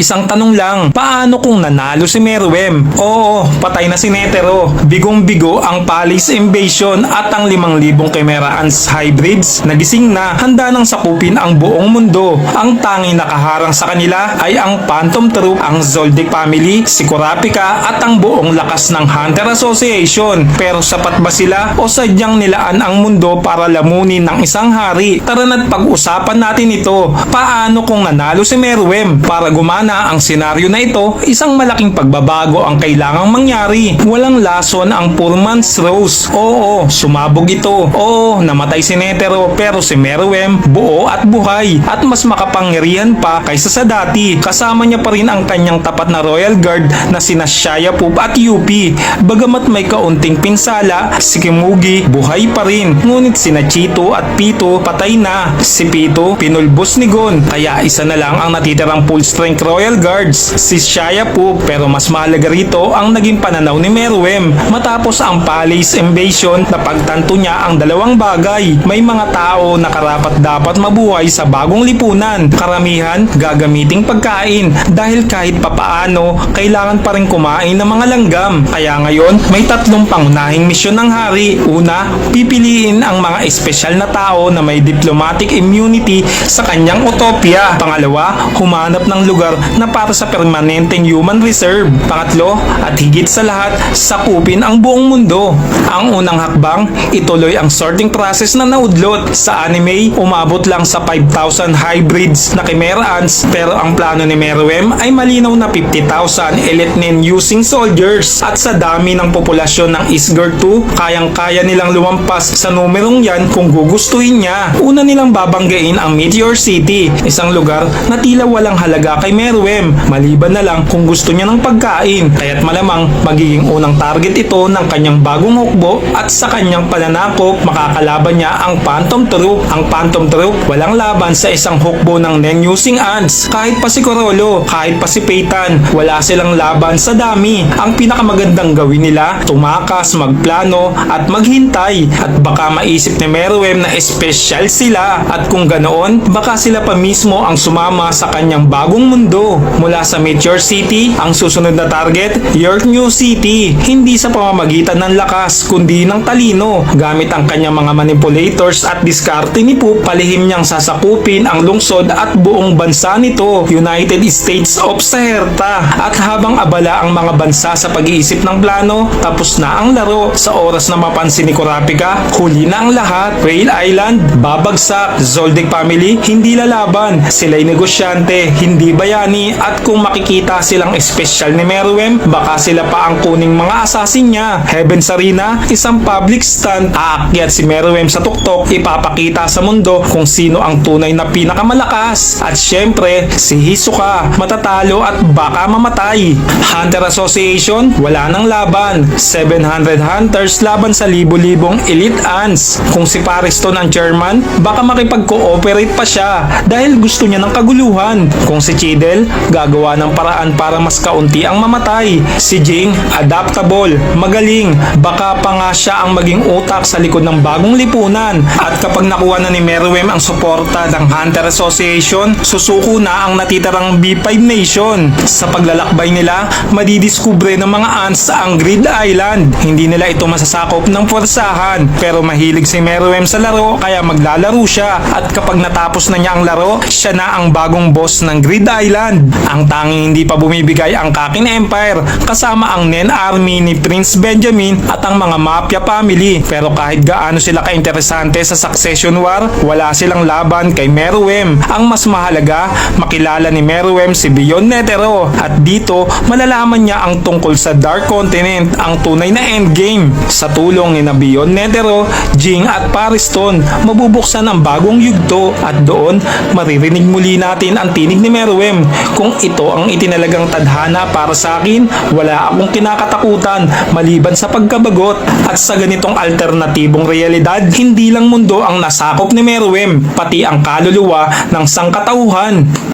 Isang tanong lang, paano kung nanalo si Meruem? Oo, patay na si Netero. Bigong-bigo ang Palace Invasion at ang 5,000 Chimera Ants hybrids nagising na, handa nang sakupin ang buong mundo. Ang tanging nakaharang sa kanila ay ang Phantom Troop, ang Zoldyck family, si Kurapika at ang buong lakas ng Hunter Association. Pero sapat ba sila o sadyang nilaan ang mundo para lamunin ng isang hari? Tara na't pag-usapan natin ito. Paano kung nanalo si Meruem? Para gumana ang senaryo na ito, isang malaking pagbabago ang kailangang mangyari. Walang lason ang poor man's rose. Oo, sumabog ito. Oo, namatay si Netero, pero si Meruem buo at buhay at mas makapangyarihan pa kaysa sa dati. Kasama niya pa rin ang kanyang tapat na Royal Guard na sina Shayapub at UP. Bagamat may kaunting pinsala, si Kimugi buhay pa rin. Ngunit sina Chito at Pito patay na. Si Pito pinulbos ni Gon, kaya isa na lang ang natitirang full strength Royal Guards, si Shayapub. Pero mas mahalaga rito ang naging pananaw ni Meruem. Matapos ang Palace Invasion, napagtanto niya ang dalawang bagay. May mga tao na karapat dapat mabuhay sa bagong lipunan. Karamihan gagamiting pagkain dahil kahit papaano kailangan pa rin kumain ng mga langgam. Kaya ngayon may tatlong pangunahing misyon ng hari. Una, pipiliin ang mga espesyal na tao na may diplomatic immunity sa kanyang utopia. Pangalawa, humanap ng lugar na para sa permanenteng human reserve. Pangatlo, at higit sa lahat, sakupin ang buong mundo. Ang unang hakbang, ituloy ang sorting process na naudlot. Sa anime, umabot lang sa 5,000 hybrids na Chimera Ants, pero ang plano ni Meruem ay malinaw na 50,000 elite nin using soldiers. At sa dami ng populasyon ng Isgard 2, kayang-kaya nilang lumampas sa numerong yan kung gugustuhin niya. Una nilang babanggain ang Meteor City, isang lugar na tila walang halaga kay Meruem, maliban na lang kung gusto niya ng pagkain. Kaya't malamang magiging unang target ito ng kanyang bagong hukbo at sa kanyang pananakop makakalaban niya ang Phantom Troop. Ang Phantom Troop walang laban sa isang hukbo ng Nen-using Ants. Kahit pa si Corolo, kahit pa si Peyton, wala silang laban sa dami. Ang pinakamagandang gawin nila, tumakas, magplano at maghintay. At baka maisip ni Meruem na espesyal sila, at kung ganoon, baka sila pa mismo ang sumama sa kanyang bagong mundo. Mula sa Meteor City, ang susunod na target, York New City. Hindi sa pamamagitan ng lakas, kundi ng talino. Gamit ang kanyang mga manipulators at diskarte ni Poop, palihim niyang sasakupin ang lungsod at buong bansa nito, United States of Saherta. At habang abala ang mga bansa sa pag-iisip ng plano, tapos na ang laro. Sa oras na mapansin ni Kurapika, huli na ang lahat. Whale Island, babagsak. Zoldyck family, hindi lalaban. Sila'y negosyante, hindi bayani. At kung makikita silang espesyal ni Meruem, baka sila pa ang kuning mga assassin niya. Heaven's Arena, isang public stand. Aakyat si Meruem sa tuktok, ipapakita sa mundo kung sino ang tunay na pinakamalakas. At syempre, si Hisoka, matatalo at baka mamatay. Hunter Association, wala nang laban. 700 hunters laban sa libo-libong elite ants. Kung si Pariston ang chairman, baka makipag-cooperate pa siya dahil gusto niya ng kaguluhan. Kung si Chidel, gagawa ng paraan para mas kaunti ang mamatay. Si Jing, adaptable, magaling, baka pa nga siya ang maging utak sa likod ng bagong lipunan. At kapag nakuha na ni Meruem ang suporta ng Hunter Association, susuko na ang natitirang B5 Nation. Sa paglalakbay nila, madidiskubre ng mga ants ang Grid Island. Hindi nila ito masasakop ng pwersahan, pero mahilig si Meruem sa laro kaya maglalaro siya. At kapag natapos na niya ang laro, siya na ang bagong boss ng Grid Island. Ang tanging hindi pa bumibigay ang Kakin Empire, kasama ang Nen Army ni Prince Benjamin at ang mga Mafia family. Pero kahit gaano sila kainteresante sa Succession War, wala silang laban kay Meruem. Ang mas mahalaga, makilala ni Meruem si Beyond Netero, at dito malalaman niya ang tungkol sa Dark Continent, ang tunay na endgame. Sa tulong ni na Beyond Netero, Jing at Pariston, mabubuksan ang bagong yugto, at doon maririnig muli natin ang tinig ni Meruem. Kung ito ang itinalagang tadhana para sa akin, wala akong kinakatakutan maliban sa pagkabagot. At sa ganitong alternatibong realidad, hindi lang mundo ang nasakop ni Meruem, pati ang kaluluwa ng sangkatauhan.